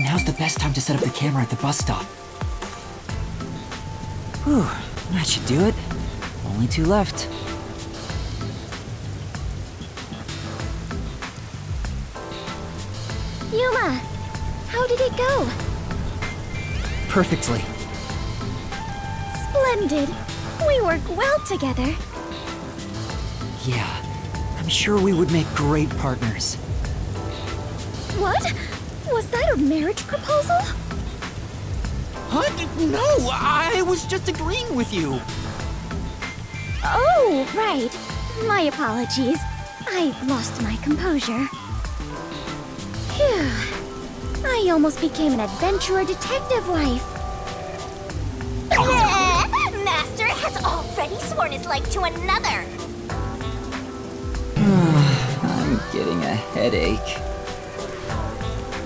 Now's the best time to set up the camera at the bus stop. Whew, that should do it. Only 2 left. Yuma, how did it go? Perfectly. Splendid. We work well together. Yeah, I'm sure we would make great partners. What? Was that a marriage proposal? Huh? No, I was just agreeing with you. Oh, right. My apologies. I lost my composure. Phew. I almost became an adventurer detective wife. Master has already sworn his life to another. I'm getting a headache.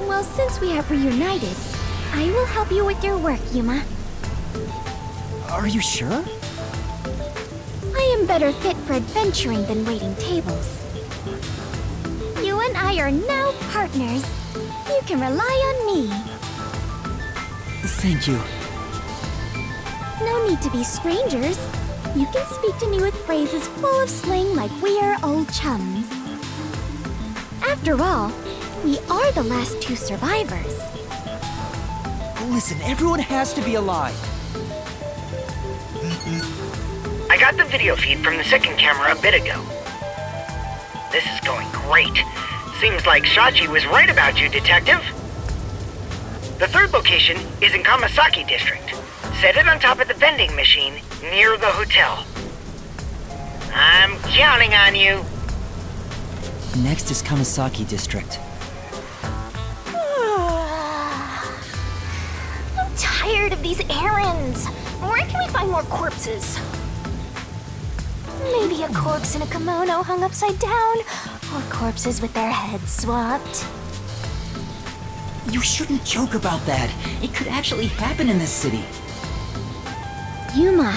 Well, since we have reunited, I will help you with your work, Yuma. Are you sure? I am better fit for adventuring than waiting tables. You and I are now partners. You can rely on me. Thank you. No need to be strangers. You can speak to me with phrases full of slang like we are old chums. After all, we are the last 2 survivors. Listen, everyone has to be alive. I got the video feed from the second camera a bit ago. This is going great. Seems like Shachi was right about you, Detective. The 3rd location is in Kamasaki District. Set it on top of the vending machine near the hotel. I'm counting on you. Next is Kamasaki District. I'm tired of these errands. Where can we find more corpses? Maybe a corpse in a kimono hung upside down, or corpses with their heads swapped. You shouldn't joke about that. It could actually happen in this city. Yuma,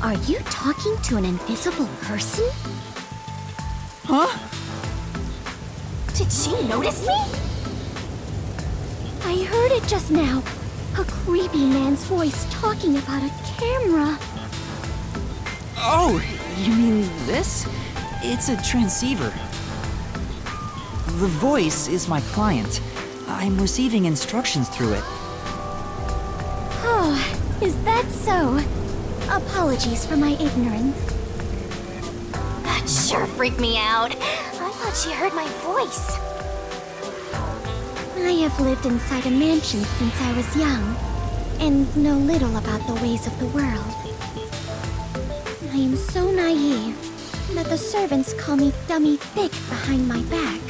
are you talking to an invisible person? Huh? Did she notice me? I heard it just now. A creepy man's voice talking about a camera. Oh, you mean this? It's a transceiver. The voice is my client. I'm receiving instructions through it. Oh, is that so? Apologies for my ignorance. That sure freaked me out. I thought she heard my voice. I have lived inside a mansion since I was young, and know little about the ways of the world. I am so naive that the servants call me dummy thick behind my back.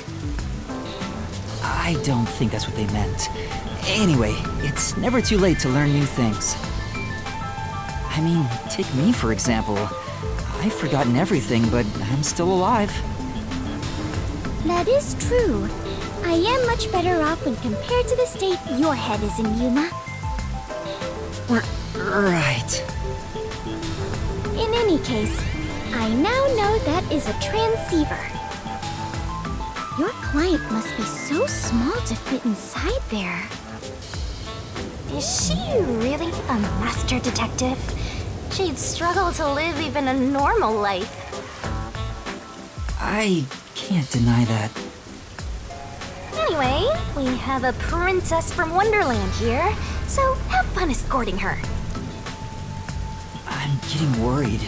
I don't think that's what they meant. Anyway, it's never too late to learn new things. I mean, take me for example. I've forgotten everything, but I'm still alive. That is true. I am much better off when compared to the state your head is in, Yuma. Right. In any case, I now know that is a transceiver. Your client must be so small to fit inside there. Is she really a master detective? She'd struggle to live even a normal life. I can't deny that. Anyway, we have a princess from Wonderland here, so have fun escorting her. I'm getting worried.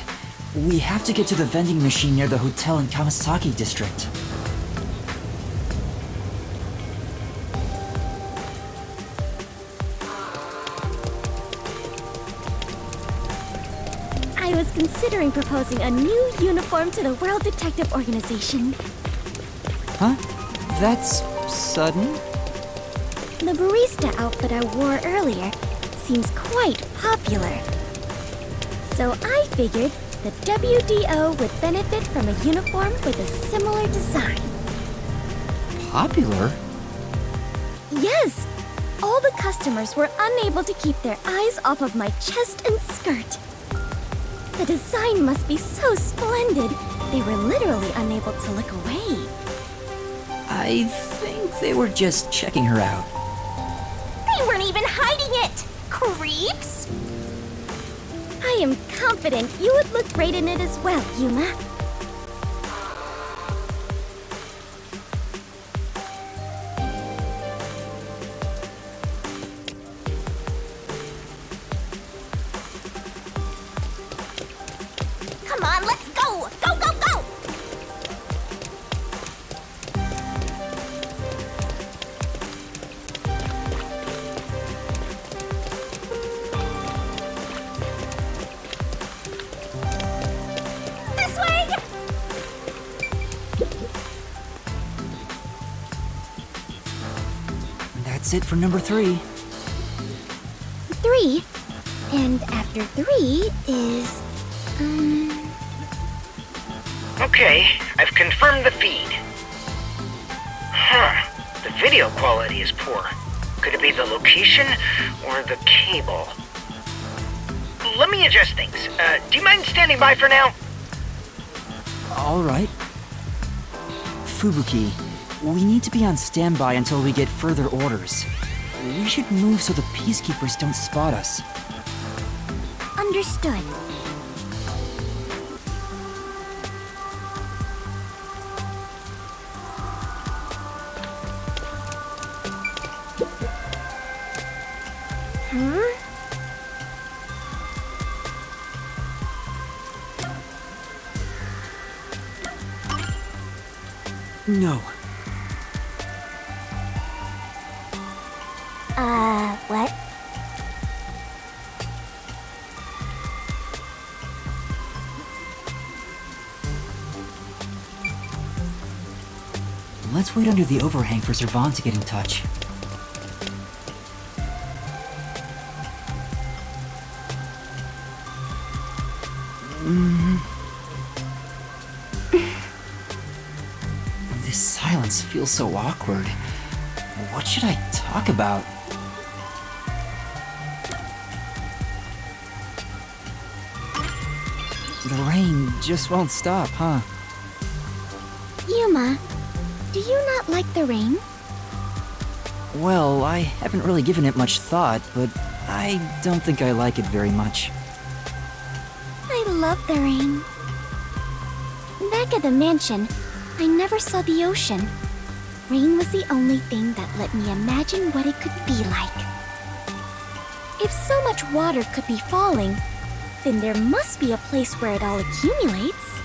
We have to get to the vending machine near the hotel in Kamasaki District. I was considering proposing a new uniform to the World Detective Organization. Huh? That's sudden? The barista outfit I wore earlier seems quite popular. So I figured the WDO would benefit from a uniform with a similar design. Popular? Yes! All the customers were unable to keep their eyes off of my chest and skirt. The design must be so splendid, they were literally unable to look away. I think they were just checking her out. We weren't even hiding it! Creeps! I am confident you would look great in it as well, Yuma. Come on, let's go! Go, go, go! This way! That's it for number 3. 3? And after 3 is... Okay, I've confirmed the feed. Huh. The video quality is poor. Could it be the location or the cable? Let me adjust things. Do you mind standing by for now? All right. Fubuki, we need to be on standby until we get further orders. We should move so the peacekeepers don't spot us. Understood. No. What? Let's wait under the overhang for Servan to get in touch. This silence feels so awkward. What should I talk about? The rain just won't stop, huh? Yuma, do you not like the rain? Well, I haven't really given it much thought, but I don't think I like it very much. I love the rain. Back at the mansion, I never saw the ocean. Rain was the only thing that let me imagine what it could be like. If so much water could be falling, then there must be a place where it all accumulates.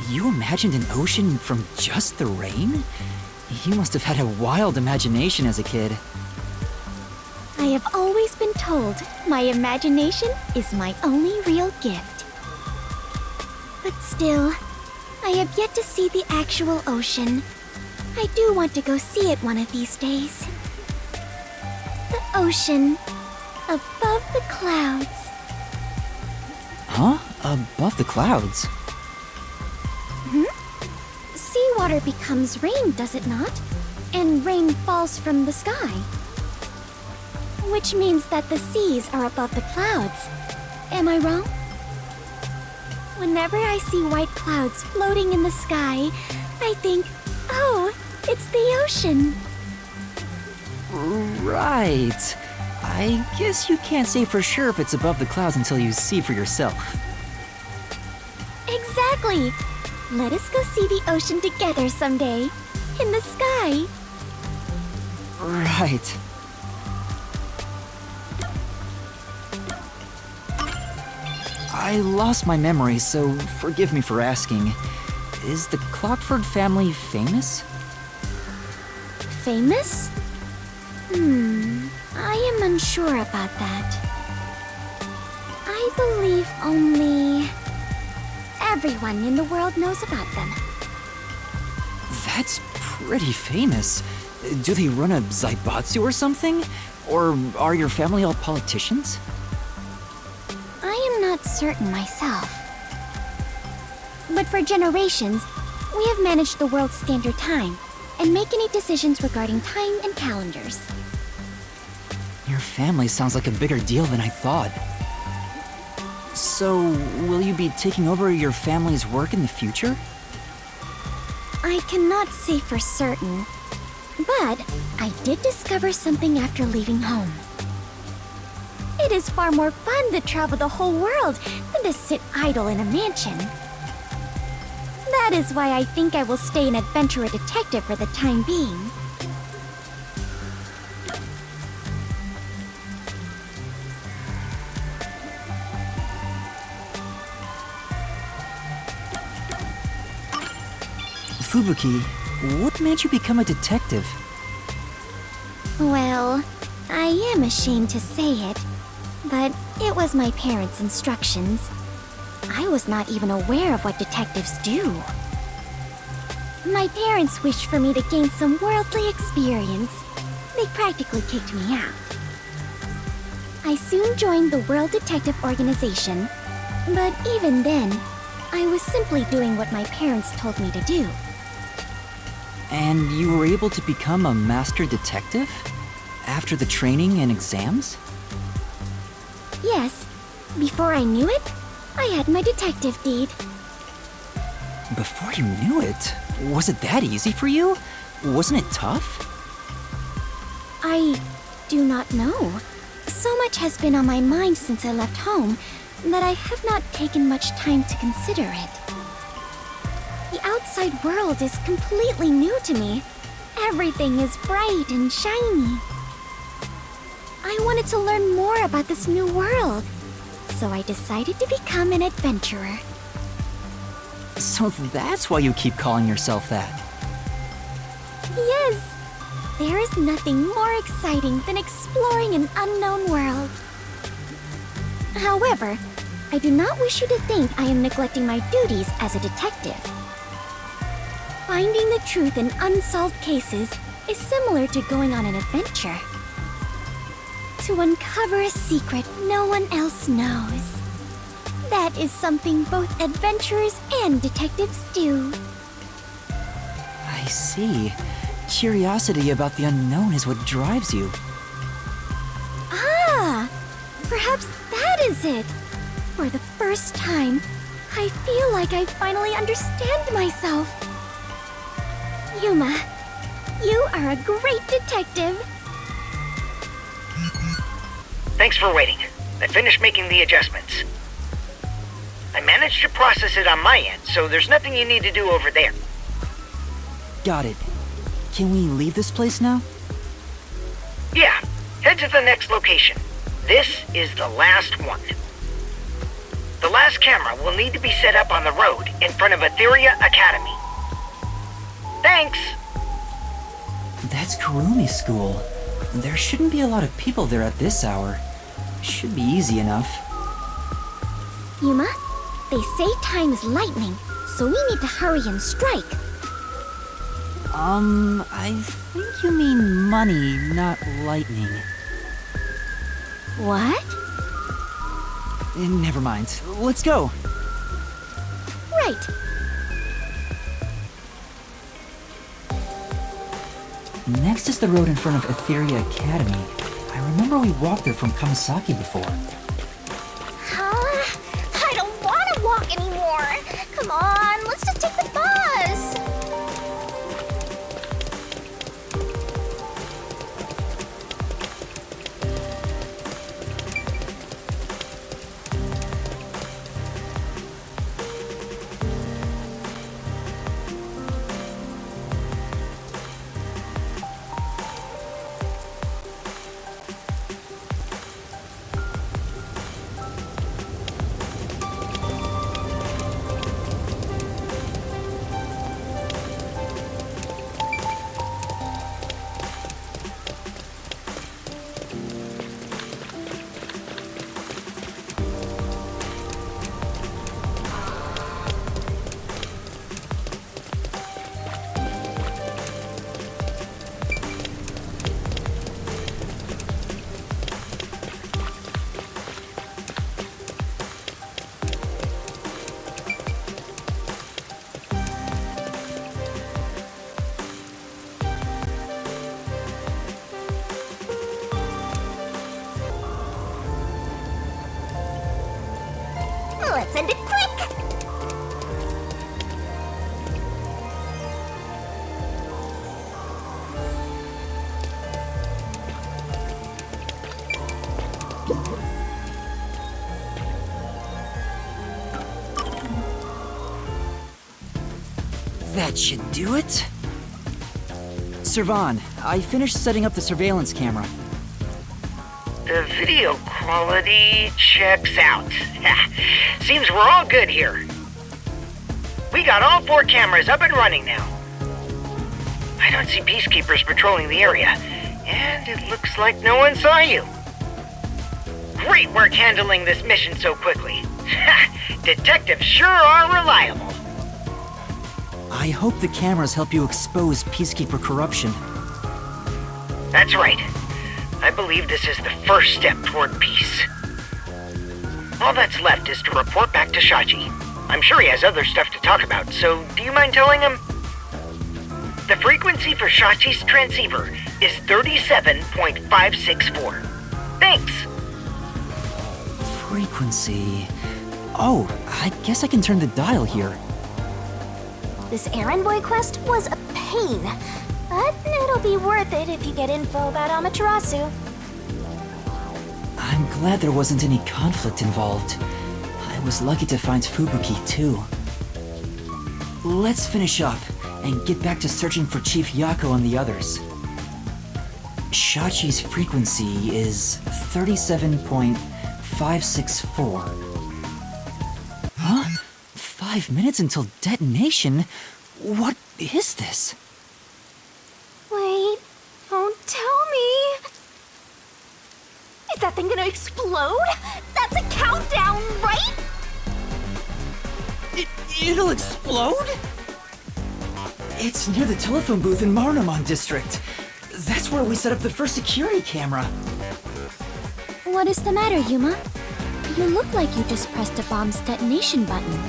You imagined an ocean from just the rain? You must have had a wild imagination as a kid. I have always been told my imagination is my only real gift. But still, I have yet to see the actual ocean. I do want to go see it one of these days. The ocean, above the clouds. Huh? Above the clouds? Seawater becomes rain, does it not? And rain falls from the sky. Which means that the seas are above the clouds. Am I wrong? Whenever I see white clouds floating in the sky, I think, oh, it's the ocean. Right. I guess you can't say for sure if it's above the clouds until you see for yourself. Exactly. Let us go see the ocean together someday. In the sky. Right. I lost my memory, so forgive me for asking. Is the Clockford family famous? Famous? I am unsure about that. I believe only everyone in the world knows about them. That's pretty famous. Do they run a zaibatsu or something? Or are your family all politicians? I am not certain myself. But for generations, we have managed the world's standard time and make any decisions regarding time and calendars. Your family sounds like a bigger deal than I thought. So, will you be taking over your family's work in the future? I cannot say for certain. But I did discover something after leaving home. It is far more fun to travel the whole world than to sit idle in a mansion. That is why I think I will stay an adventurer detective for the time being. Fubuki, what made you become a detective? Well, I am ashamed to say it, but it was my parents' instructions. I was not even aware of what detectives do. My parents wished for me to gain some worldly experience. They practically kicked me out. I soon joined the World Detective Organization, but even then, I was simply doing what my parents told me to do. And you were able to become a master detective? After the training and exams? Yes, before I knew it, I had my detective deed. Before you knew it? Was it that easy for you? Wasn't it tough? I do not know. So much has been on my mind since I left home that I have not taken much time to consider it. The outside world is completely new to me. Everything is bright and shiny. I wanted to learn more about this new world, so I decided to become an adventurer. So that's why you keep calling yourself that. Yes, there is nothing more exciting than exploring an unknown world. However, I do not wish you to think I am neglecting my duties as a detective. Finding the truth in unsolved cases is similar to going on an adventure. To uncover a secret no one else knows. That is something both adventurers and detectives do. I see. Curiosity about the unknown is what drives you. Ah! Perhaps that is it! For the first time, I feel like I finally understand myself. Yuma, you are a great detective. Thanks for waiting. I finished making the adjustments. I managed to process it on my end, so there's nothing you need to do over there. Got it. Can we leave this place now? Yeah, head to the next location. This is the last one. The last camera will need to be set up on the road in front of Etheria Academy. Thanks! That's Kurumi School. There shouldn't be a lot of people there at this hour. Should be easy enough. Yuma, they say time is lightning, so we need to hurry and strike. I think you mean money, not lightning. What? Never mind. Let's go. Right. Next is the road in front of Etheria Academy. I remember we walked there from Kamasaki before. I don't want to walk anymore. Come on, let's just take the bus. That should do it. Servan, I finished setting up the surveillance camera. The video quality checks out. Seems we're all good here. We got all 4 cameras up and running now. I don't see peacekeepers patrolling the area, and it looks like no one saw you. Great work handling this mission so quickly. Detectives sure are reliable. I hope the cameras help you expose Peacekeeper corruption. That's right. I believe this is the first step toward peace. All that's left is to report back to Shachi. I'm sure he has other stuff to talk about, so do you mind telling him? The frequency for Shachi's transceiver is 37.564. Thanks! Frequency... Oh, I guess I can turn the dial here. This errand boy quest was a pain, but it'll be worth it if you get info about Amaterasu. I'm glad there wasn't any conflict involved. I was lucky to find Fubuki, too. Let's finish up and get back to searching for Chief Yako and the others. Shachi's frequency is 37.564. Huh? 5 minutes until detonation? What is this? Wait, don't tell me. Is that thing gonna explode? That's a countdown, right? It'll explode? It's near the telephone booth in Marunamon District. That's where we set up the first security camera. What is the matter, Yuma? You look like you just pressed a bomb's detonation button.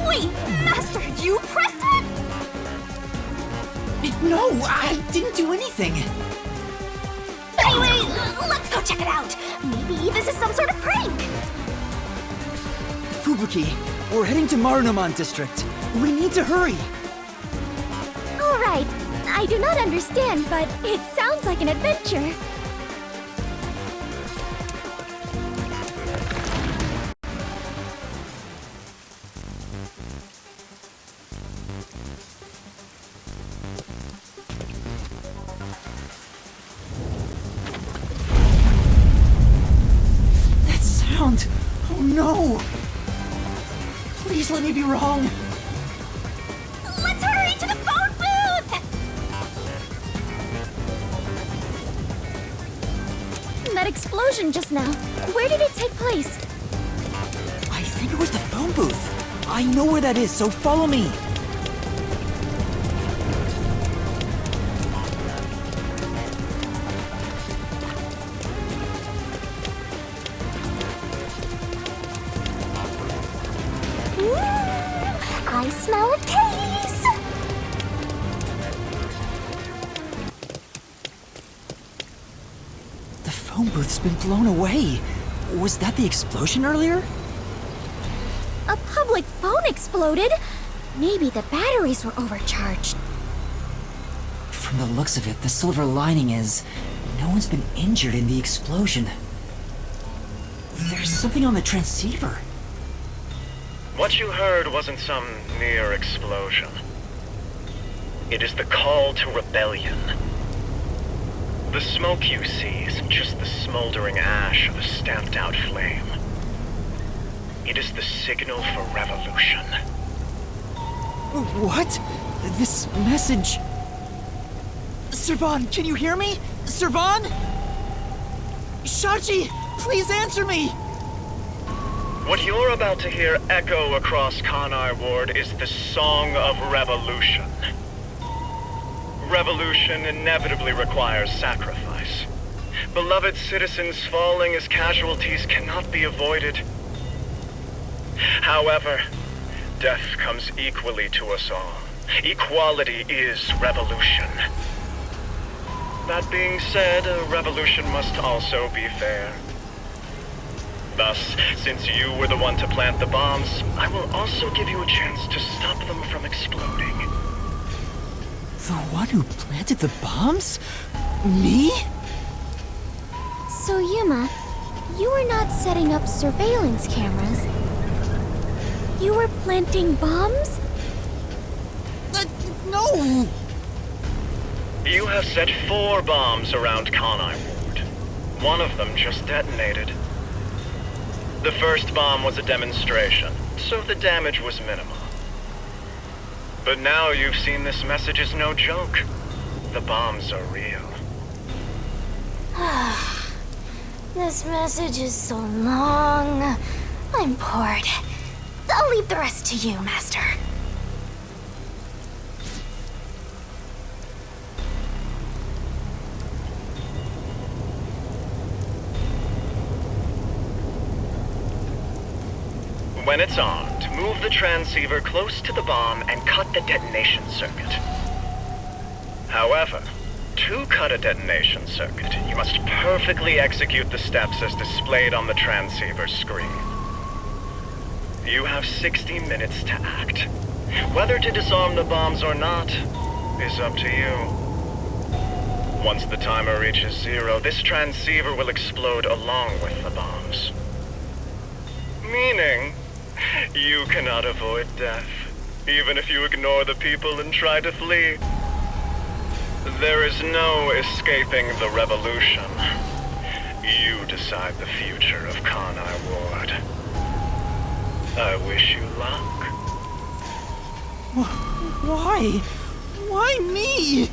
Wait, Master, you pressed it? No, I didn't do anything. Anyway, let's go check it out. Maybe this is some sort of prank. Fubuki, we're heading to Marunamon District. We need to hurry. All right. I do not understand, but it sounds like an adventure. That sound. Oh no. Please let me be wrong. Let's hurry to the phone booth! That explosion just now. Where did it take place? I think it was the phone booth. I know where that is, so follow me. I smell a case! The phone booth's been blown away. Was that the explosion earlier? A public phone exploded? Maybe the batteries were overcharged. From the looks of it, the silver lining is no one's been injured in the explosion. There's something on the transceiver. What you heard wasn't some mere explosion. It is the call to rebellion. The smoke you see isn't just the smoldering ash of a stamped-out flame. It is the signal for revolution. What? This message... Servan, can you hear me? Servan? Shachi, please answer me! What you're about to hear echo across Kanar Ward is the Song of Revolution. Revolution inevitably requires sacrifice. Beloved citizens falling as casualties cannot be avoided. However, death comes equally to us all. Equality is revolution. That being said, a revolution must also be fair. Thus, since you were the one to plant the bombs, I will also give you a chance to stop them from exploding. The one who planted the bombs? Me? So, Yuma, you were not setting up surveillance cameras. You were planting bombs? No! You have set 4 bombs around Kanai Ward. One of them just detonated. The first bomb was a demonstration, so the damage was minimal. But now you've seen this message is no joke. The bombs are real. This message is so long. I'm bored. I'll leave the rest to you, Master. When it's armed, move the transceiver close to the bomb and cut the detonation circuit. However, to cut a detonation circuit, you must perfectly execute the steps as displayed on the transceiver screen. You have 60 minutes to act. Whether to disarm the bombs or not is up to you. Once the timer reaches 0, this transceiver will explode along with the bombs. Meaning, you cannot avoid death, even if you ignore the people and try to flee. There is no escaping the revolution. You decide the future of Kanai Ward. I wish you luck. Why? Why me?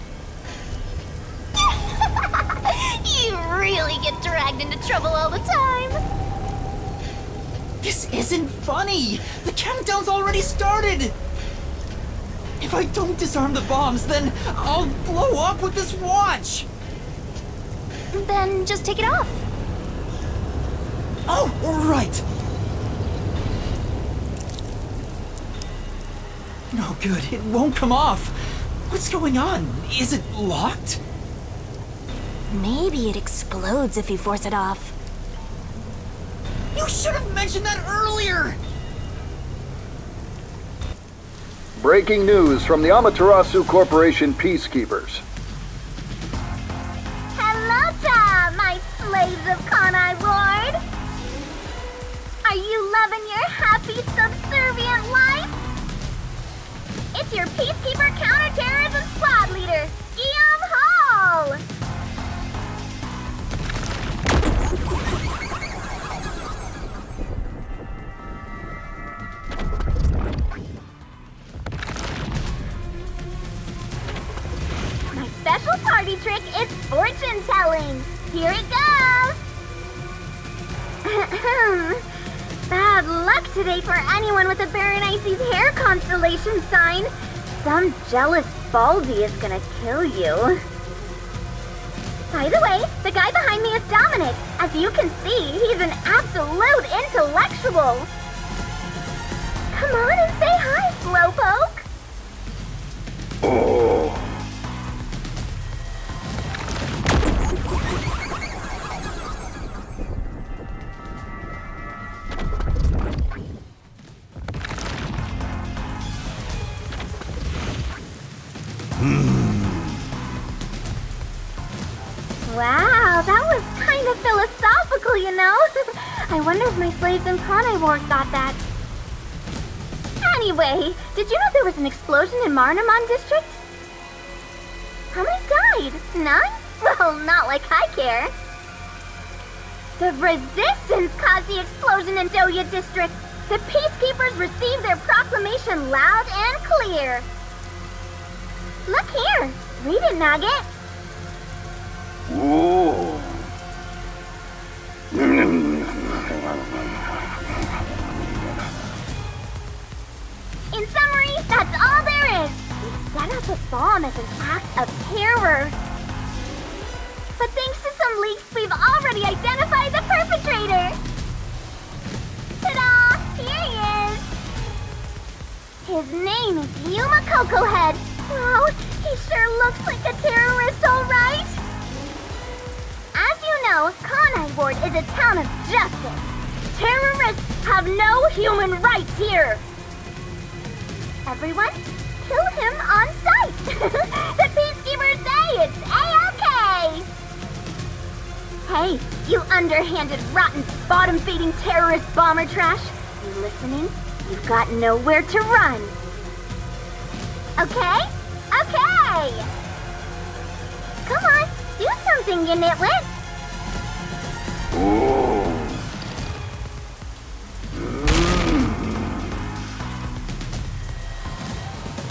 You really get dragged into trouble all the time. This isn't funny! The countdown's already started! If I don't disarm the bombs, then I'll blow up with this watch! Then just take it off. Oh, right! No good, it won't come off. What's going on? Is it locked? Maybe it explodes if you force it off. You should have mentioned that earlier! Breaking news from the Amaterasu Corporation Peacekeepers. Hello there, my slaves of Kanai Ward! Are you loving your happy, subservient life? It's your Peacekeeper Counterterrorism Squad Leader, Guillaume Hall! My special party trick is fortune telling. Here it goes. Bad luck today for anyone with a Berenice's hair constellation sign. Some jealous Baldy is gonna kill you. By the way, the guy behind me is Dominic. As you can see, he's an absolute intellectual. Come on and say hi, Slowpoke. Oh. Wow, that was kind of philosophical, you know? I wonder if my slaves in Kanai Ward got that. Anyway, did you know there was an explosion in Marnamon District? How many died? 9? Well, not like I care. The Resistance caused the explosion in Doya District. The Peacekeepers received their proclamation loud and clear. Look here. Read it, Nugget. Ooh. In summary, that's all there is. We set up a bomb as an act of terror. But thanks to some leaks, we've already identified the perpetrator. Ta-da! Here he is. His name is Yuma Cocohead. Wow, he sure looks like a terrorist, all right. As you know, Kanai Ward is a town of justice. Terrorists have no human rights here. Everyone, kill him on sight. The Peacekeepers say it's A-OK. Hey, you underhanded, rotten, bottom-feeding terrorist bomber trash. You listening? You've got nowhere to run. Okay? Hey! Come on, do something, you nitwit!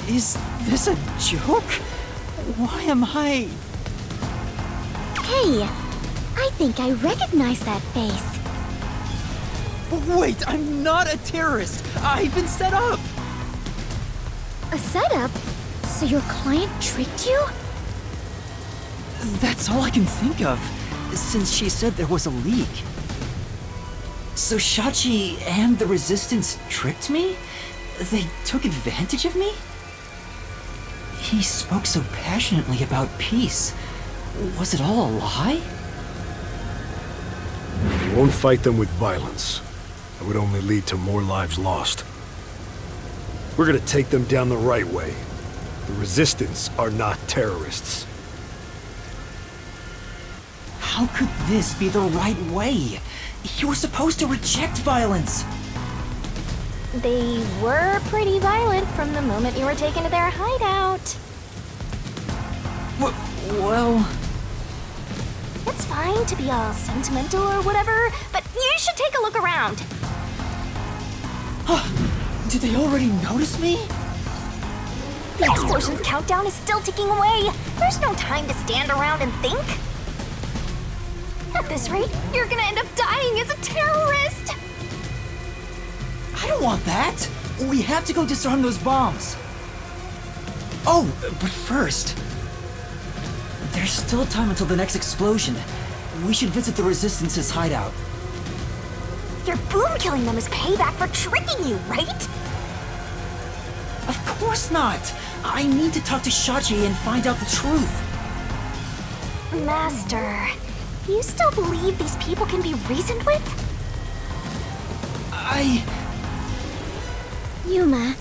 Is this a joke? Why am I... Hey, I think I recognize that face. Wait, I'm not a terrorist. I've been set up. A setup? So your client tricked you? That's all I can think of, since she said there was a leak. So Shachi and the Resistance tricked me? They took advantage of me? He spoke so passionately about peace. Was it all a lie? You won't fight them with violence. It would only lead to more lives lost. We're gonna take them down the right way. The Resistance are not terrorists. How could this be the right way? You were supposed to reject violence. They were pretty violent from the moment you were taken to their hideout. Well... It's fine to be all sentimental or whatever, but you should take a look around. Did they already notice me? The explosion's countdown is still ticking away. There's no time to stand around and think. At this rate, you're gonna end up dying as a terrorist. I don't want that. We have to go disarm those bombs. Oh, but first... There's still time until the next explosion. We should visit the Resistance's hideout. Your boom killing them is payback for tricking you, right? Of course not. I need to talk to Shachi and find out the truth. Master, you still believe these people can be reasoned with? Yuma,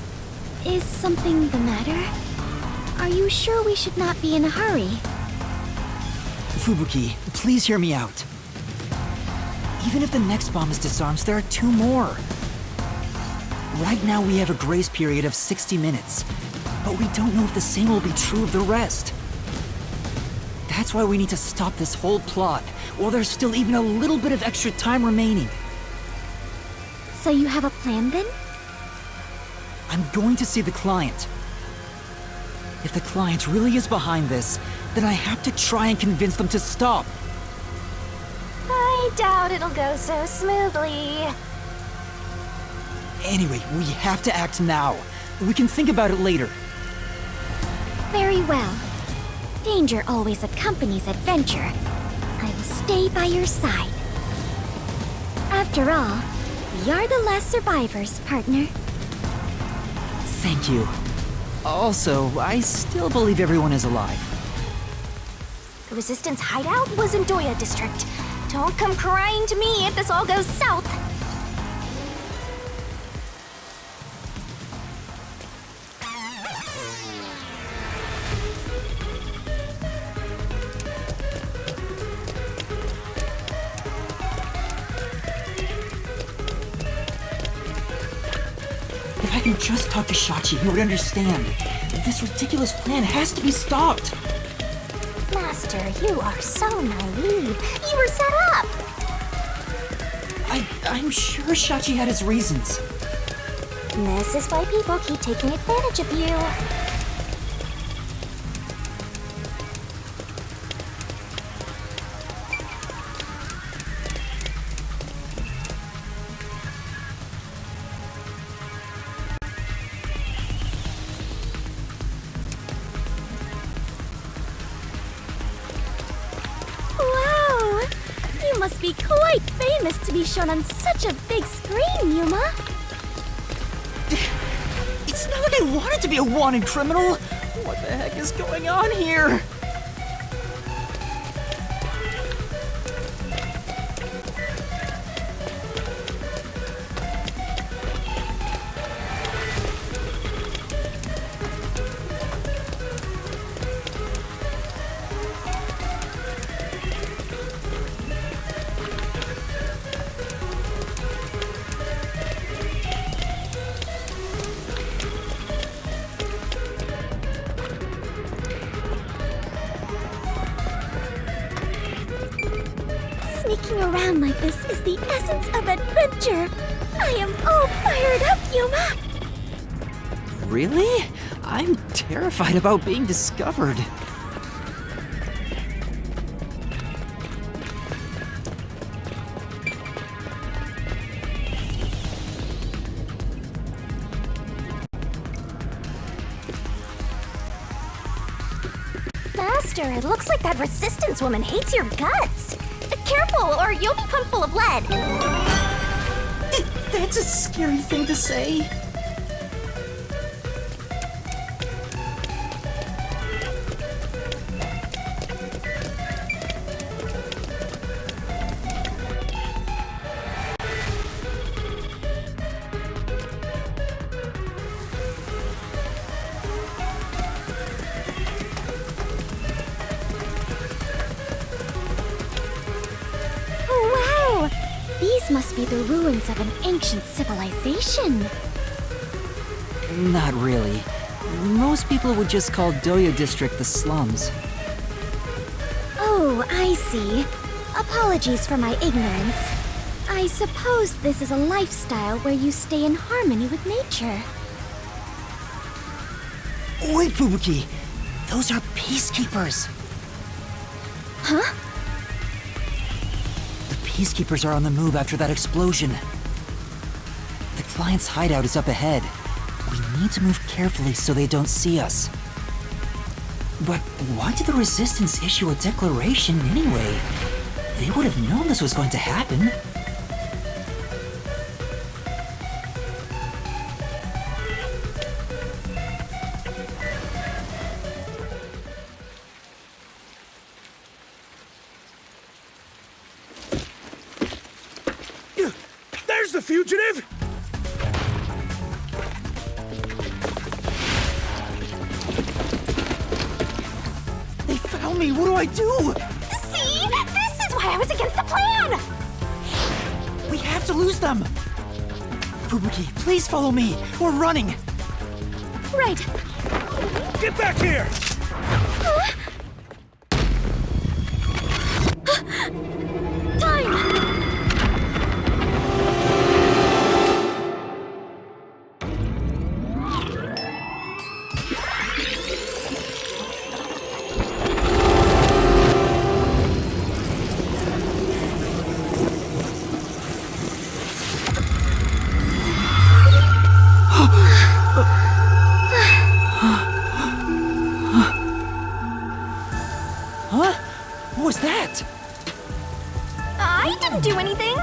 is something the matter? Are you sure we should not be in a hurry? Fubuki, please hear me out. Even if the next bomb is disarmed, there are 2 more. Right now we have a grace period of 60 minutes, but we don't know if the same will be true of the rest. That's why we need to stop this whole plot, while there's still even a little bit of extra time remaining. So you have a plan then? I'm going to see the client. If the client really is behind this, then I have to try and convince them to stop. I doubt it'll go so smoothly. Anyway, we have to act now. We can think about it later. Very well. Danger always accompanies adventure. I will stay by your side. After all, we are the last survivors, partner. Thank you. Also, I still believe everyone is alive. The Resistance hideout was in Doya District. Don't come crying to me if this all goes south. If I can just talk to Shachi, he would understand. This ridiculous plan has to be stopped. Master, you are so naive. You were set up. I'm sure Shachi had his reasons. This is why people keep taking advantage of you. Wow! You must be quite famous to be shown on such a big screen, Yuma. It's not like I wanted to be a wanted criminal. What the heck is going on here? Sneaking around like this is the essence of adventure. I am all fired up, Yuma. Really? I'm terrified about being discovered. Master, it looks like that resistance woman hates your guts. Careful, or you'll be pumped full of lead. That's a scary thing to say. Wow! These must be the ruins of an ancient civilization. Not really. Most people would just call Doyo District the slums. Oh, I see. Apologies for my ignorance. I suppose this is a lifestyle where you stay in harmony with nature. Wait, Fubuki! Those are peacekeepers! Huh? The peacekeepers are on the move after that explosion. The client's hideout is up ahead. We need to move carefully so they don't see us. But why did the Resistance issue a declaration anyway? They would have known this was going to happen. There's the fugitive! They found me! What do I do? See? This is why I was against the plan! We have to lose them! Fubuki, please follow me! We're running! Right. Get back here! Time! Huh? What was that? I didn't do anything!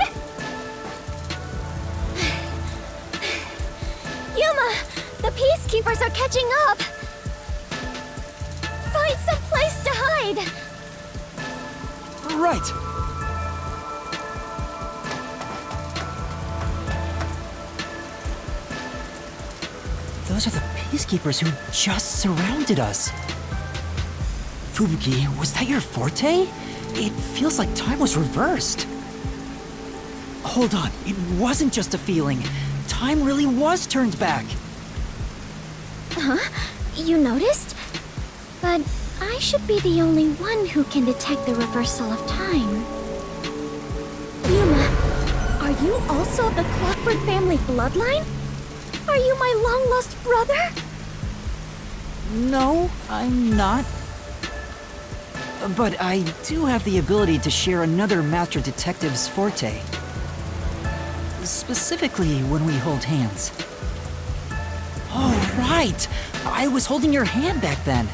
Yuma! The peacekeepers are catching up! Find some place to hide! Right! Those are the peacekeepers who just surrounded us. Fubuki, was that your forte? It feels like time was reversed. Hold on, it wasn't just a feeling. Time really was turned back. Huh? You noticed? But I should be the only one who can detect the reversal of time. Yuma, are you also of the Clockwork family bloodline? Are you my long-lost brother? No, I'm not. But I do have the ability to share another Master Detective's forte. Specifically when we hold hands. Oh, right! I was holding your hand back then.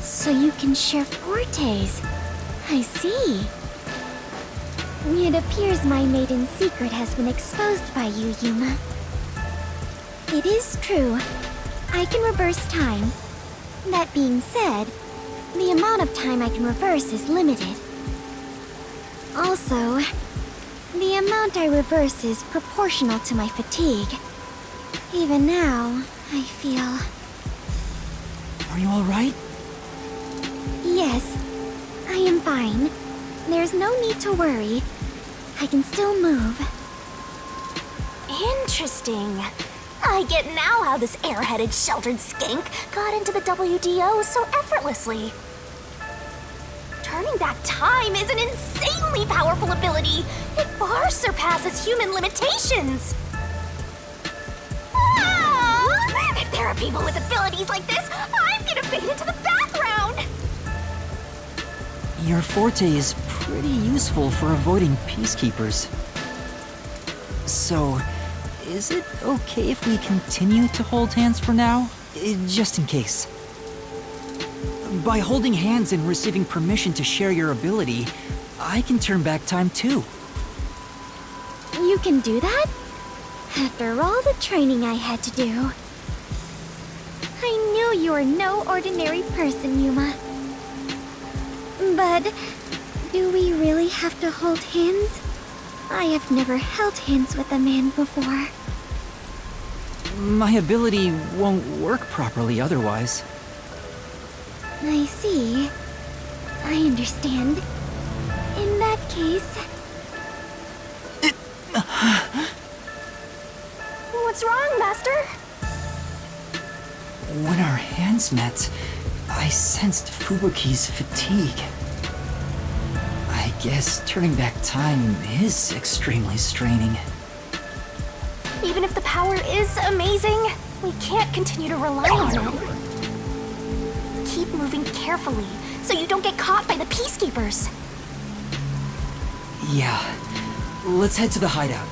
So you can share fortes. I see. It appears my maiden secret has been exposed by you, Yuma. It is true. I can reverse time. That being said, the amount of time I can reverse is limited. Also, the amount I reverse is proportional to my fatigue. Even now, I feel... Are you alright? Yes, I am fine. There's no need to worry. I can still move. Interesting. I get now how this airheaded sheltered skank got into the WDO so effortlessly. Turning back time is an insanely powerful ability. It far surpasses human limitations. Ah! If there are people with abilities like this, I'm gonna fade into the background. Your forte is pretty useful for avoiding peacekeepers. So, is it okay if we continue to hold hands for now? Just in case. By holding hands and receiving permission to share your ability, I can turn back time too. You can do that? After all the training I had to do. I knew you were no ordinary person, Yuma. But do we really have to hold hands? I have never held hands with a man before. My ability won't work properly otherwise. I see. I understand. In that case... What's wrong, Master? When our hands met, I sensed Fubuki's fatigue. I guess turning back time is extremely straining. Even if the power is amazing, we can't continue to rely on it. Keep moving carefully, so you don't get caught by the peacekeepers. Yeah. Let's head to the hideout.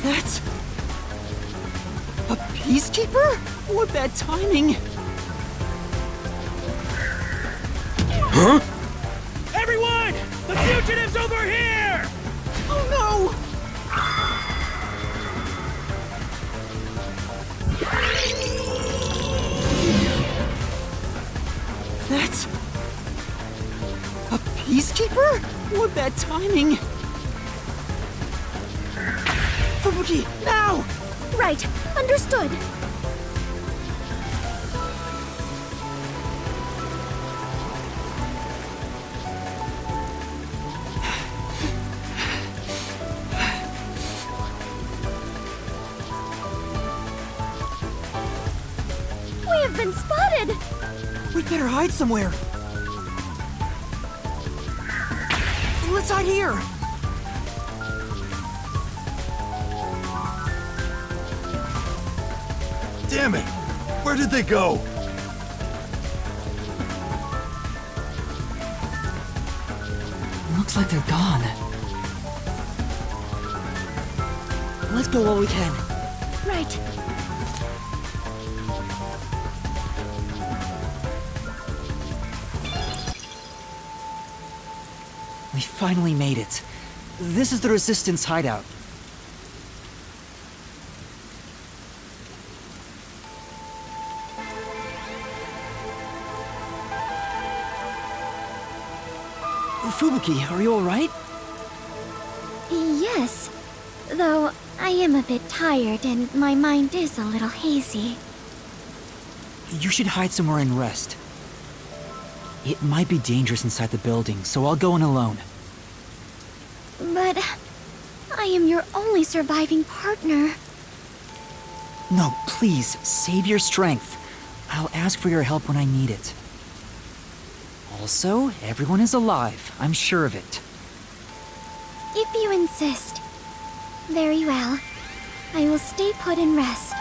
That's... a peacekeeper? What bad timing! Huh? Everyone! The fugitive's over here! Oh no! That's... a peacekeeper? What bad timing! Fubuki, now! Right, understood. We have been spotted! We better hide somewhere. Let's hide here. Damn it! Where did they go? Looks like they're gone. Let's go while we can. Right. We finally made it. This is the Resistance hideout. Fubuki, are you alright? Yes. Though I am a bit tired and my mind is a little hazy. You should hide somewhere and rest. It might be dangerous inside the building, so I'll go in alone. But I am your only surviving partner. No, please, save your strength. I'll ask for your help when I need it. Also, everyone is alive. I'm sure of it. If you insist. Very well. I will stay put and rest.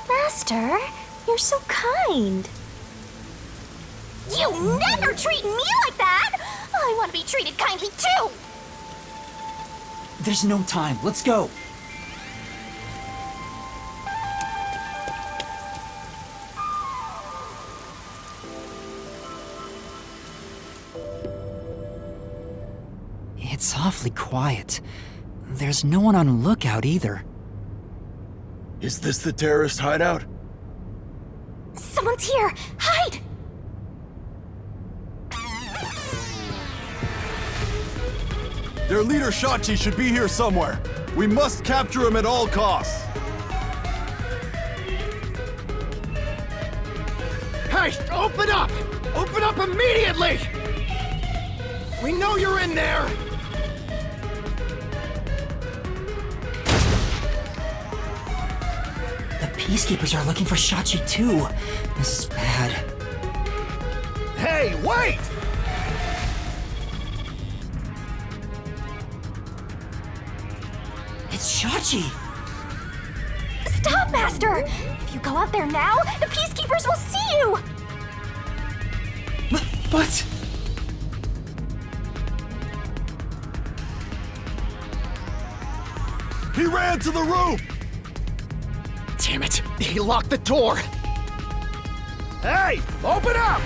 Master, you're so kind. You never treat me like that! I want to be treated kindly too! There's no time. Let's go. It's awfully quiet. There's no one on lookout either. Is this the terrorist hideout? Someone's here! Hide! Their leader Shachi should be here somewhere. We must capture him at all costs. Hey, open up! Open up immediately! We know you're in there! The Peacekeepers are looking for Shachi too. This is bad. Hey, wait! It's Shachi! Stop, Master! If you go out there now, the Peacekeepers will see you! But... He ran to the roof! Damn it! He locked the door! Hey! Open up!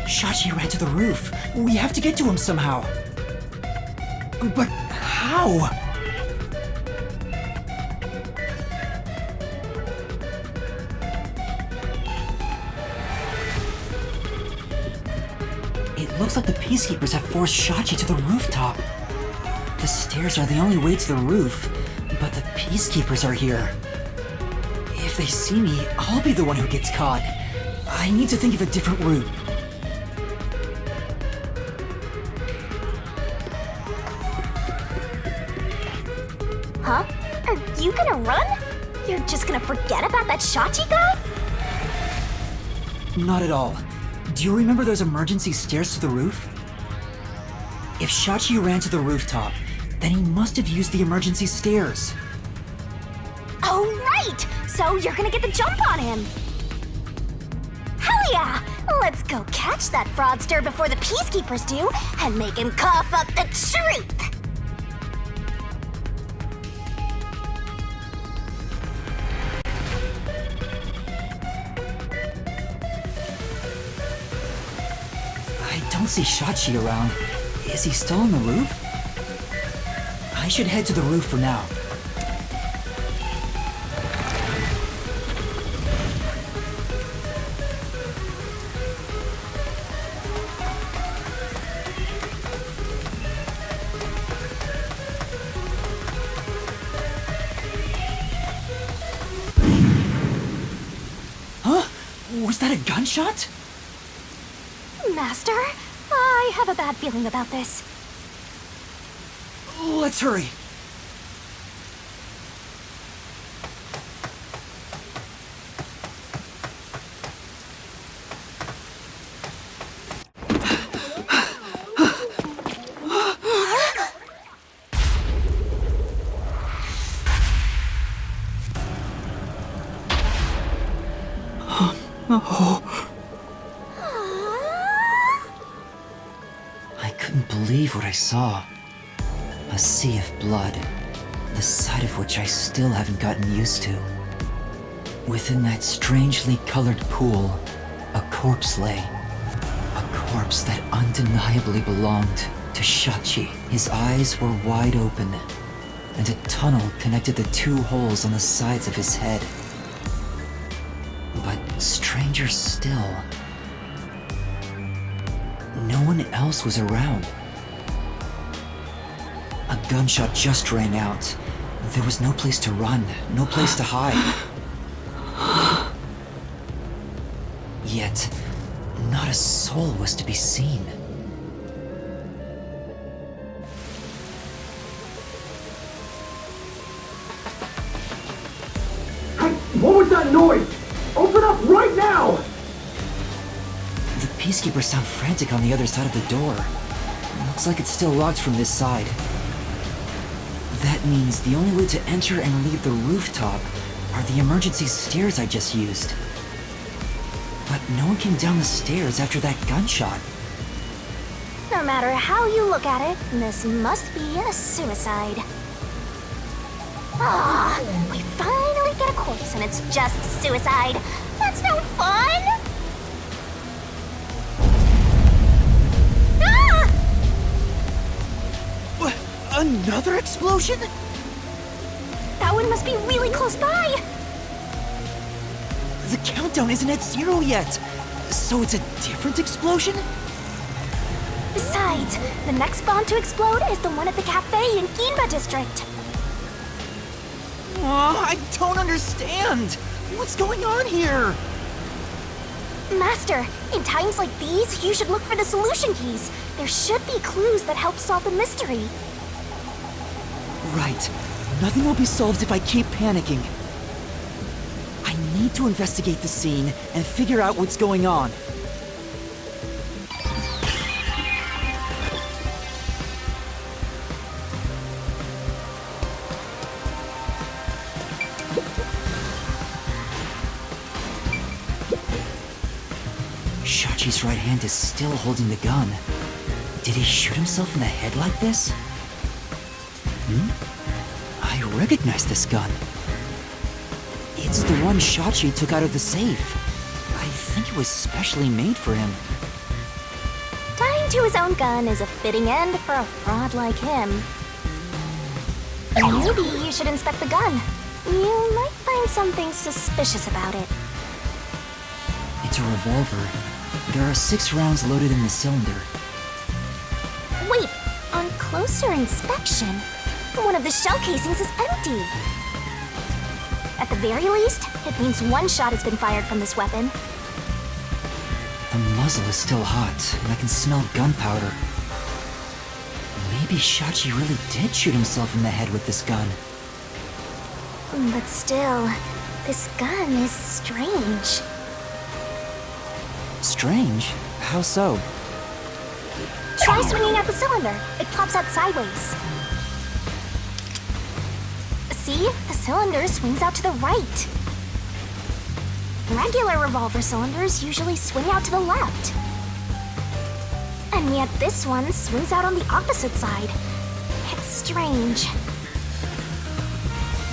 Shachi ran to the roof. We have to get to him somehow. But how? It looks like the Peacekeepers have forced Shachi to the rooftop. The stairs are the only way to the roof, but the Peacekeepers are here. If they see me, I'll be the one who gets caught. I need to think of a different route. Huh? Are you gonna run? You're just gonna forget about that Shachi guy? Not at all. Do you remember those emergency stairs to the roof? If Shachi ran to the rooftop, then he must have used the emergency stairs. Oh, right! So you're gonna get the jump on him! Hell yeah! Let's go catch that fraudster before the Peacekeepers do and make him cough up the truth! I don't see Shachi around. Is he still on the roof? I should head to the roof for now. Huh? Was that a gunshot? Master, I have a bad feeling about this. Let's hurry. I couldn't believe what I saw. A sea of blood, the sight of which I still haven't gotten used to. Within that strangely colored pool, a corpse lay. A corpse that undeniably belonged to Shachi. His eyes were wide open, and a tunnel connected the two holes on the sides of his head. But stranger still, no one else was around. A gunshot just rang out. There was no place to run, no place to hide. Yet, not a soul was to be seen. Hey, what was that noise? Open up right now! The Peacekeepers sound frantic on the other side of the door. Looks like it's still locked from this side. That means the only way to enter and leave the rooftop are the emergency stairs I just used. But no one came down the stairs after that gunshot. No matter how you look at it, this must be a suicide. Ah, we finally get a corpse and it's just suicide. That's no fun! Ah! What? Another explosion? That one must be really close by! The countdown isn't at 0 yet. So it's a different explosion? Besides, the next bomb to explode is the one at the cafe in Ginba District. Oh, I don't understand. What's going on here? Master, in times like these, you should look for the solution keys. There should be clues that help solve the mystery. Right. Nothing will be solved if I keep panicking. I need to investigate the scene and figure out what's going on. Shachi's right hand is still holding the gun. Did he shoot himself in the head like this? I recognize this gun. It's the one Shachi took out of the safe. I think it was specially made for him. Dying to his own gun is a fitting end for a fraud like him. Maybe you should inspect the gun. You might find something suspicious about it. It's a revolver. There are 6 rounds loaded in the cylinder. Wait, on closer inspection, one of the shell casings is empty. At the very least, it means one shot has been fired from this weapon. The muzzle is still hot, and I can smell gunpowder. Maybe Shachi really did shoot himself in the head with this gun. But still, this gun is strange. Strange? How so? Try swinging at the cylinder. It pops out sideways. See? The cylinder swings out to the right. Regular revolver cylinders usually swing out to the left. And yet this one swings out on the opposite side. It's strange.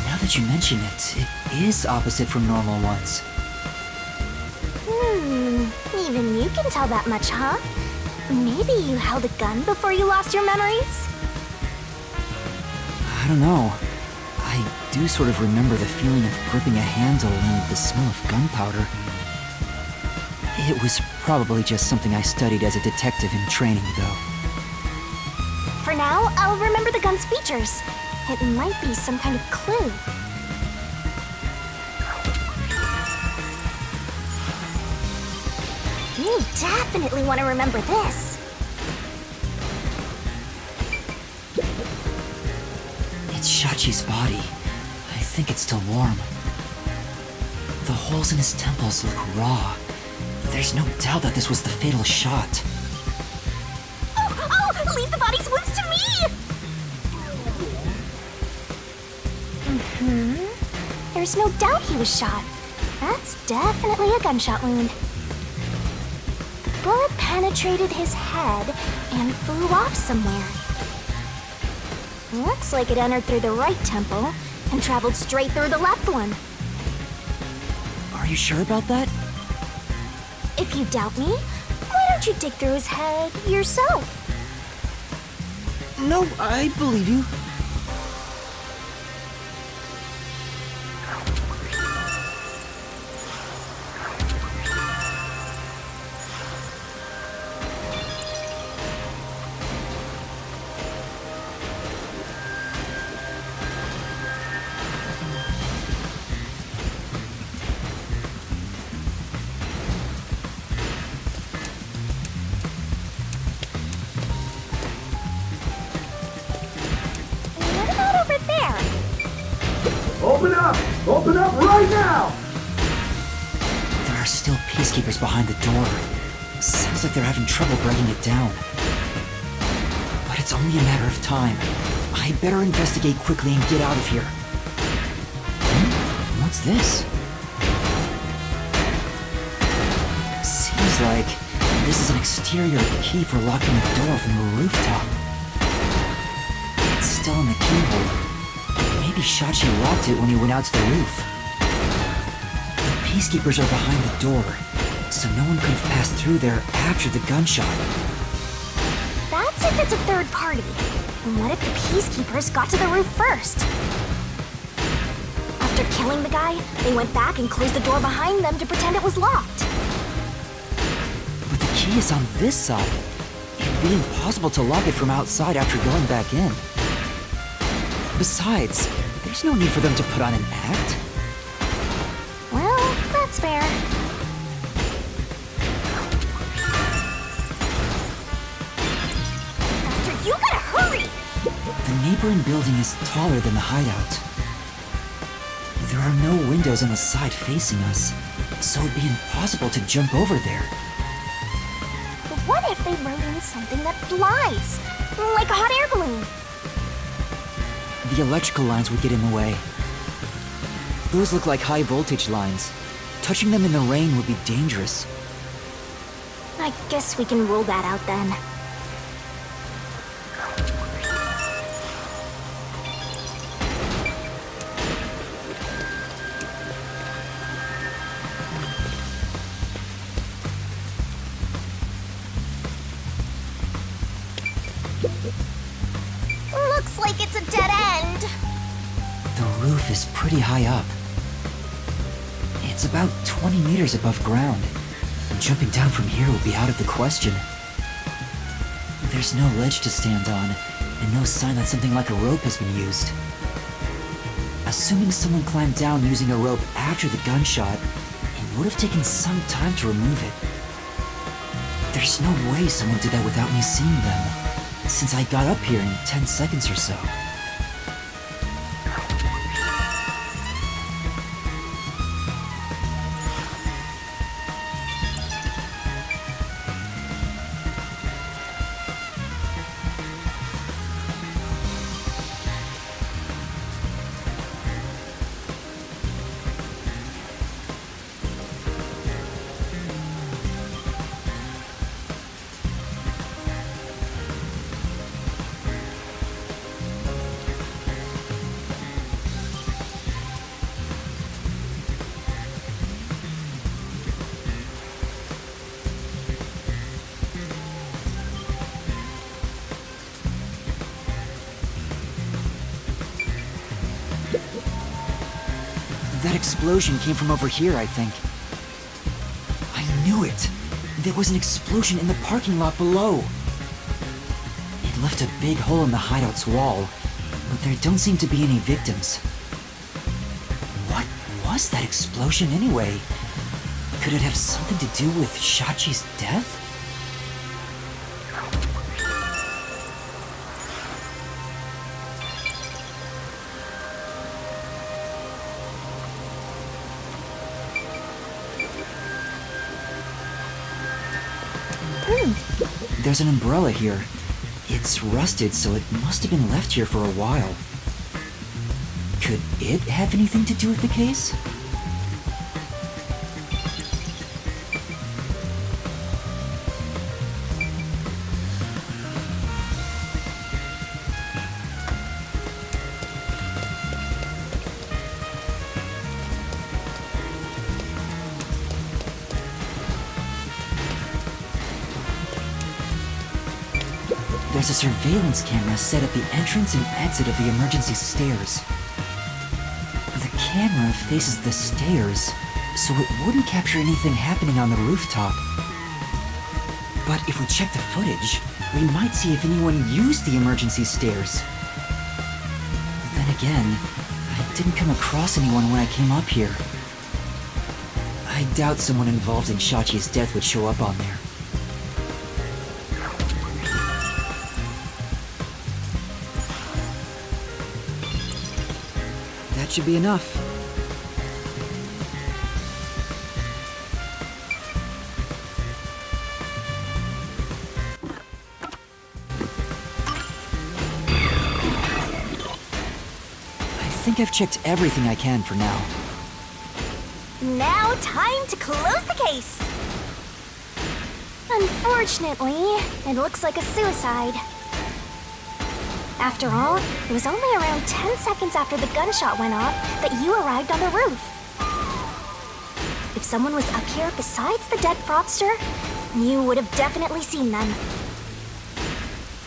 Now that you mention it, it is opposite from normal ones. Even you can tell that much, huh? Maybe you held a gun before you lost your memories? I don't know. I do sort of remember the feeling of gripping a handle and the smell of gunpowder. It was probably just something I studied as a detective in training, though. For now, I'll remember the gun's features. It might be some kind of clue. You definitely want to remember this. It's Shachi's body. I think it's still warm. The holes in his temples look raw. There's no doubt that this was the fatal shot. Oh! Leave the body's wounds to me! There's no doubt he was shot. That's definitely a gunshot wound. The bullet penetrated his head and flew off somewhere. Looks like it entered through the right temple and traveled straight through the left one. Are you sure about that? If you doubt me, why don't you dig through his head yourself? No, I believe you. Open up! Open up right now! There are still peacekeepers behind the door. Sounds like they're having trouble breaking it down. But it's only a matter of time. I better investigate quickly and get out of here. What's this? Seems like this is an exterior key for locking the door from the rooftop. It's still in the keyhole. Maybe Shachi locked it when he went out to the roof. The peacekeepers are behind the door, so no one could have passed through there after the gunshot. That's if it's a third party. And what if the peacekeepers got to the roof first? After killing the guy, they went back and closed the door behind them to pretend it was locked. But the key is on this side. It'd be impossible to lock it from outside after going back in. Besides, there's no need for them to put on an act. Well, that's fair. neighboring building is taller than the hideout. There are no windows on the side facing us, so it'd be impossible to jump over there. But what if they wrote in something that flies? Like a hot air balloon? The electrical lines would get in the way. Those look like high voltage lines. Touching them in the rain would be dangerous. I guess we can rule that out then. Looks like it's a dead end. The roof is pretty high up. It's about 20 meters above ground. Jumping down from here would be out of the question. There's no ledge to stand on, and no sign that something like a rope has been used. Assuming someone climbed down using a rope after the gunshot, it would have taken some time to remove it. There's no way someone did that without me seeing them, since I got up here in 10 seconds or so. That explosion came from over here, I think. I knew it! There was an explosion in the parking lot below. It left a big hole in the hideout's wall, but there don't seem to be any victims. What was that explosion anyway? Could it have something to do with Shachi's death? There's an umbrella here. It's rusted, so it must have been left here for a while. Could it have anything to do with the case? There's a surveillance camera set at the entrance and exit of the emergency stairs. The camera faces the stairs, so it wouldn't capture anything happening on the rooftop. But if we check the footage, we might see if anyone used the emergency stairs. Then again, I didn't come across anyone when I came up here. I doubt someone involved in Shachi's death would show up on there. That should be enough. I think I've checked everything I can for now. Now, time to close the case. Unfortunately, it looks like a suicide. After all, it was only around 10 seconds after the gunshot went off that you arrived on the roof. If someone was up here besides the dead fraudster, you would have definitely seen them.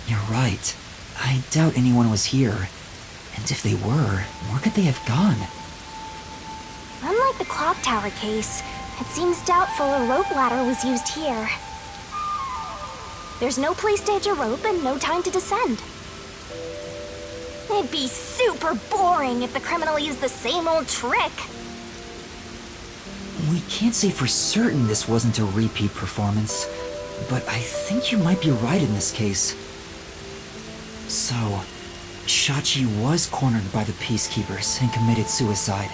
You're right. I doubt anyone was here. And if they were, where could they have gone? Unlike the clock tower case, it seems doubtful a rope ladder was used here. There's no place to hitch a rope and no time to descend. It'd be super boring if the criminal used the same old trick. We can't say for certain this wasn't a repeat performance, but I think you might be right in this case. So, Shachi was cornered by the Peacekeepers and committed suicide.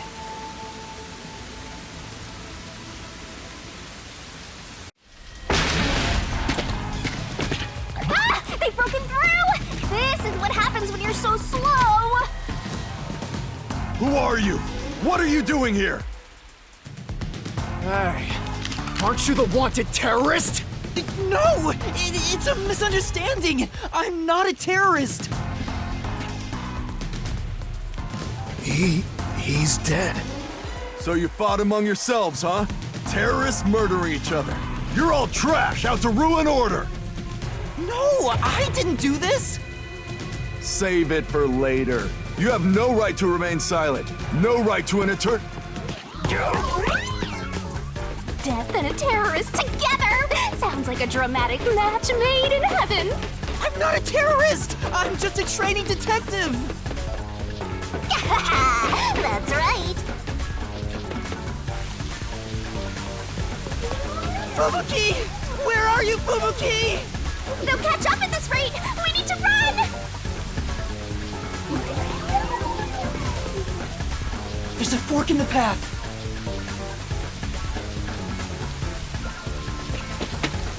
Ah! They've broken through! This is what happens when you're so slow! Who are you? What are you doing here? Hey, aren't you the wanted terrorist? No! It's a misunderstanding! I'm not a terrorist! He's dead. So you fought among yourselves, huh? Terrorists murdering each other. You're all trash, out to ruin order! No, I didn't do this! Save it for later. You have no right to remain silent. No right to an Death and a terrorist together! Sounds like a dramatic match made in heaven! I'm not a terrorist! I'm just a training detective! That's right! Fubuki! Where are you, Fubuki? They'll catch up at this rate! We need to run! There's a fork in the path!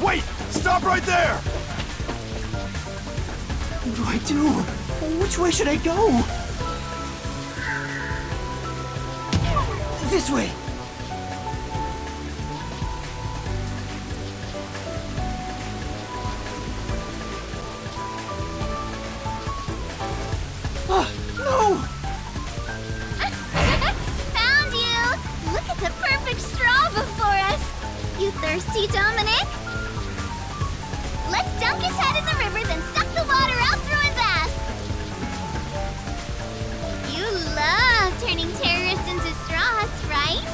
Wait! Stop right there! What do I do? Which way should I go? This way! No! Found you! Look at the perfect straw before us! You thirsty, Dominic? Let's dunk his head in the river, then suck the water out through his ass! You love turning terrorists into straws, right?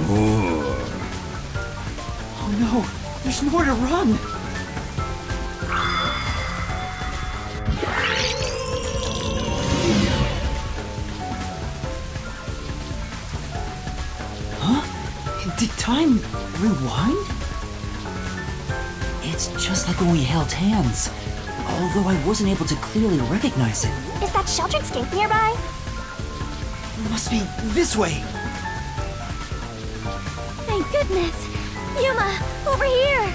Oh no! There's nowhere to run! Huh? Did time rewind? It's just like when we held hands, although I wasn't able to clearly recognize it. Is that sheltered escape nearby? It must be this way! Thank goodness! Yuma, over here!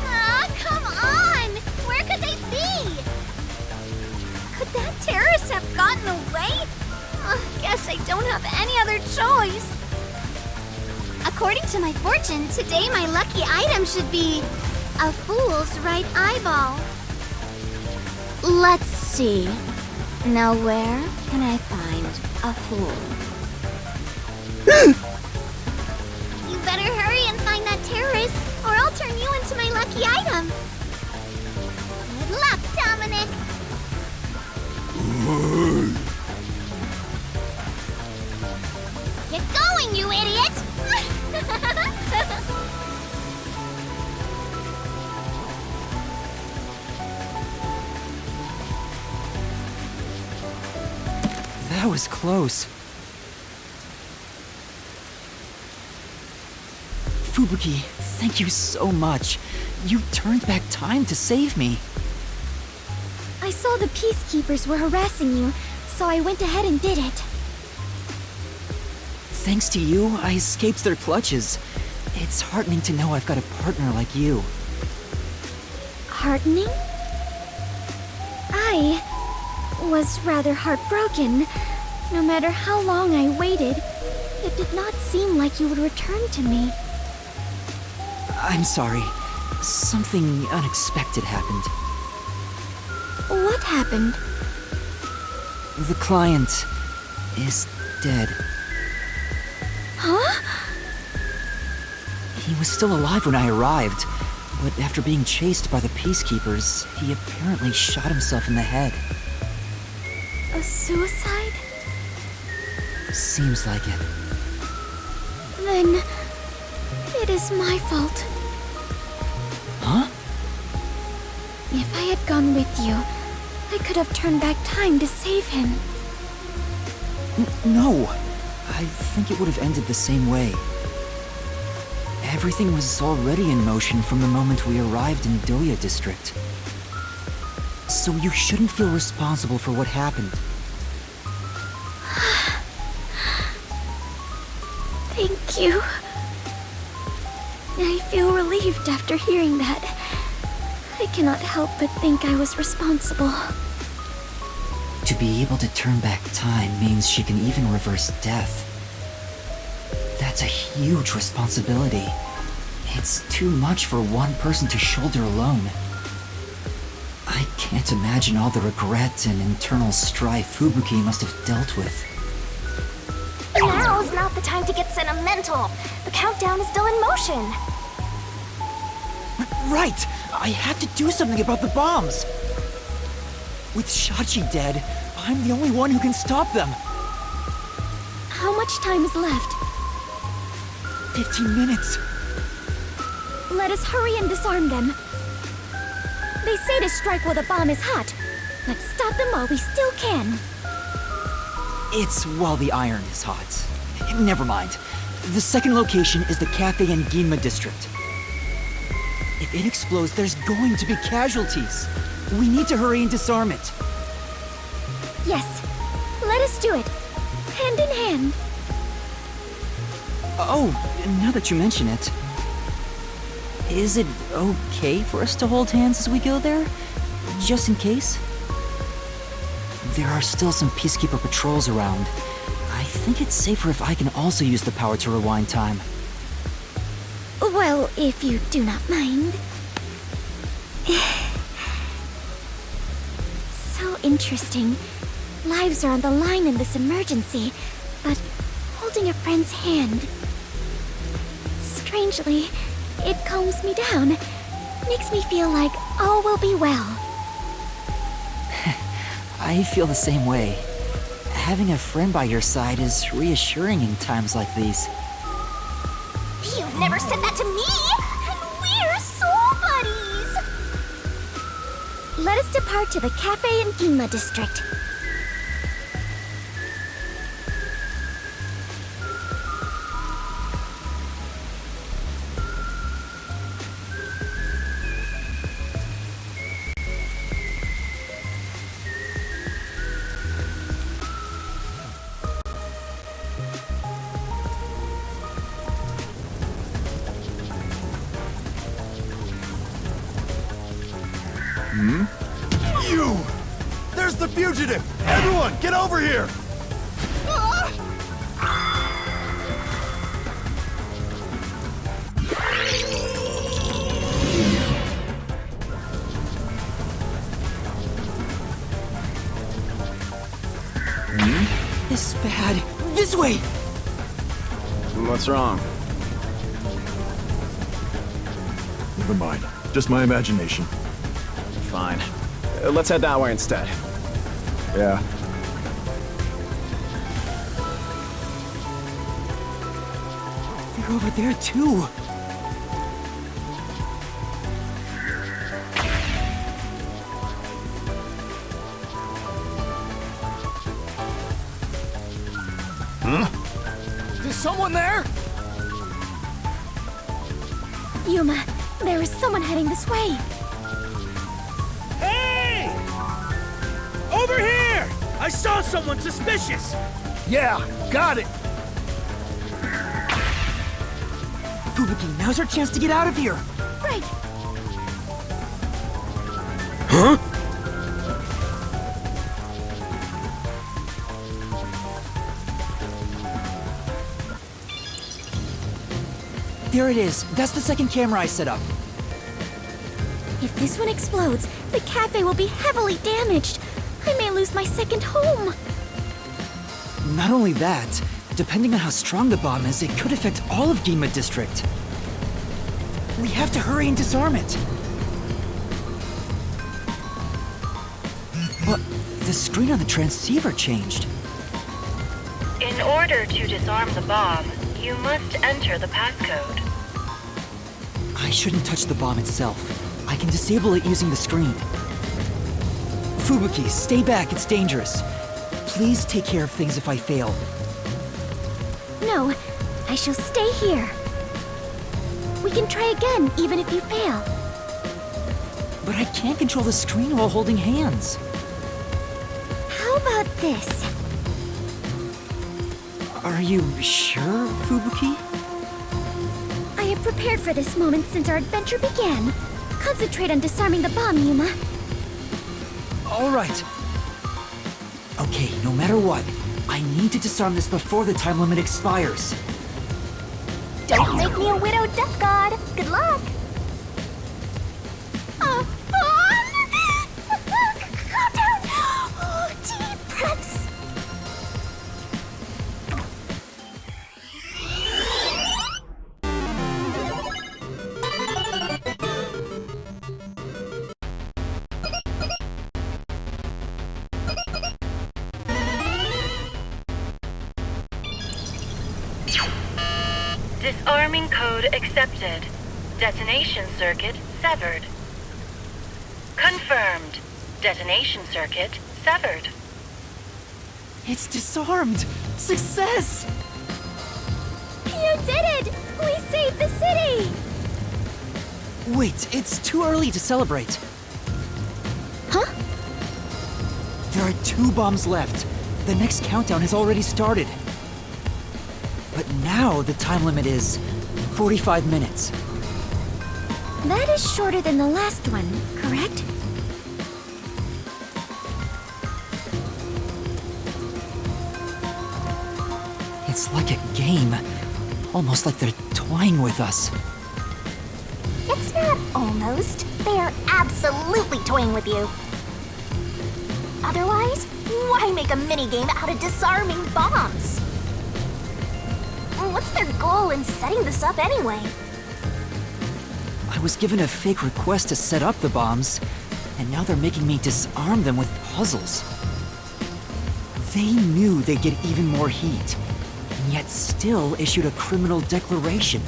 Ah, come on! Where could they be? Could that terrorist have gotten away? Guess I don't have any other choice. According to my fortune, today my lucky item should be a fool's right eyeball. Let's see. Now where can I find a fool? You better hurry and find that terrorist, or I'll turn you into my lucky item. Good luck, Dominic. Get going, you idiot! That was close. Fubuki, thank you so much. You turned back time to save me. I saw the peacekeepers were harassing you, so I went ahead and did it. Thanks to you, I escaped their clutches. It's heartening to know I've got a partner like you. Heartening? I was rather heartbroken. No matter how long I waited, it did not seem like you would return to me. I'm sorry. Something unexpected happened. What happened? The client is dead. Huh? He was still alive when I arrived, but after being chased by the peacekeepers, he apparently shot himself in the head. A suicide? Seems like it. Then it is my fault. Huh? If I had gone with you, I could have turned back time to save him. No. I think it would have ended the same way. Everything was already in motion from the moment we arrived in Doya District. So you shouldn't feel responsible for what happened. Thank you. I feel relieved after hearing that. I cannot help but think I was responsible. To be able to turn back time means she can even reverse death. That's a huge responsibility. It's too much for one person to shoulder alone. I can't imagine all the regret and internal strife Fubuki must have dealt with. Now's not the time to get sentimental. The countdown is still in motion. Right! I have to do something about the bombs! With Shachi dead, I'm the only one who can stop them. How much time is left? 15 minutes. Let us hurry and disarm them. They say to strike while the bomb is hot. Let's stop them while we still can. It's while the iron is hot. Never mind. The second location is the cafe in Ginma district. If it explodes, there's going to be casualties. We need to hurry and disarm it. Yes, let us do it. Hand in hand. Oh, now that you mention it, is it okay for us to hold hands as we go there? Just in case? There are still some Peacekeeper patrols around. I think it's safer if I can also use the power to rewind time. Well, if you do not mind. So interesting. Lives are on the line in this emergency, but holding a friend's hand. Strangely, it calms me down. Makes me feel like all will be well. I feel the same way. Having a friend by your side is reassuring in times like these. You've never said that to me! And we're soul buddies! Let us depart to the cafe in Ginma district. You! There's the fugitive! Everyone, get over here! This is bad. This way! What's wrong? Never mind. Just my imagination. Fine. Let's head that way instead. Yeah. They're over there too. Is someone there? Yuma, there is someone heading this way. Hey! Over here! I saw someone suspicious! Yeah, got it. Fubuki, now's our chance to get out of here. Right. Huh? There it is. That's the second camera I set up. If this one explodes, the cafe will be heavily damaged. I may lose my second home. Not only that, depending on how strong the bomb is, it could affect all of Ginma District. We have to hurry and disarm it. But the screen on the transceiver changed. In order to disarm the bomb, you must enter the passcode. I shouldn't touch the bomb itself. I can disable it using the screen. Fubuki, stay back, it's dangerous. Please take care of things if I fail. No, I shall stay here. We can try again, even if you fail. But I can't control the screen while holding hands. How about this? Are you sure, Fubuki? I have prepared for this moment since our adventure began. Concentrate on disarming the bomb, Yuma. All right. Okay, no matter what, I need to disarm this before the time limit expires. Don't make me a widow death god. Good luck. Calm down. Oh, deep breaths. Disarming code accepted. Detonation circuit severed. Confirmed. Detonation circuit severed. It's disarmed! Success! You did it! We saved the city! Wait, it's too early to celebrate. Huh? There are 2 bombs left. The next countdown has already started. But now the time limit is 45 minutes. That is shorter than the last one, correct? It's like a game. Almost like they're toying with us. It's not almost. They are absolutely toying with you. Otherwise, why make a minigame out of disarming bombs? What's their goal in setting this up anyway? I was given a fake request to set up the bombs, and now they're making me disarm them with puzzles. They knew they'd get even more heat, and yet still issued a criminal declaration.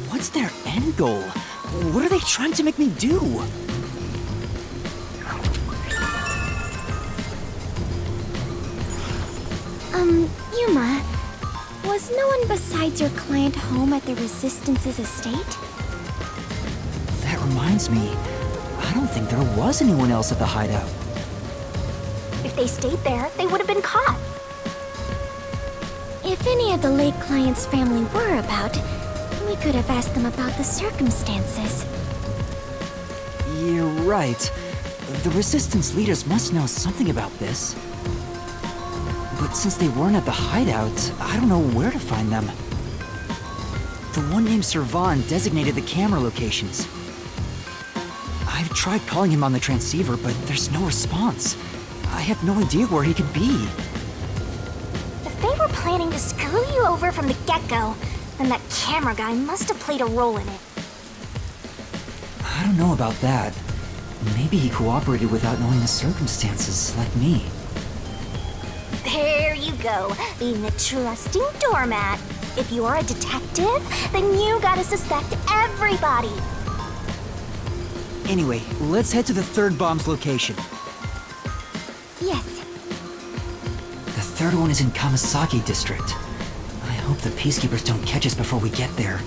What's their end goal? What are they trying to make me do? Yuma, was no one besides your client home at the Resistance's estate? That reminds me, I don't think there was anyone else at the hideout. If they stayed there, they would have been caught. If any of the late client's family were about, we could have asked them about the circumstances. You're right. The Resistance leaders must know something about this. But since they weren't at the hideout, I don't know where to find them. The one named Servan designated the camera locations. I've tried calling him on the transceiver, but there's no response. I have no idea where he could be. If they were planning to screw you over from the get-go, then that camera guy must have played a role in it. I don't know about that. Maybe he cooperated without knowing the circumstances, like me. There you go, being a trusting doormat. If you're a detective, then you gotta suspect everybody. Anyway, let's head to the 3rd bomb's location. Yes. The 3rd one is in Kamasaki District. I hope the peacekeepers don't catch us before we get there.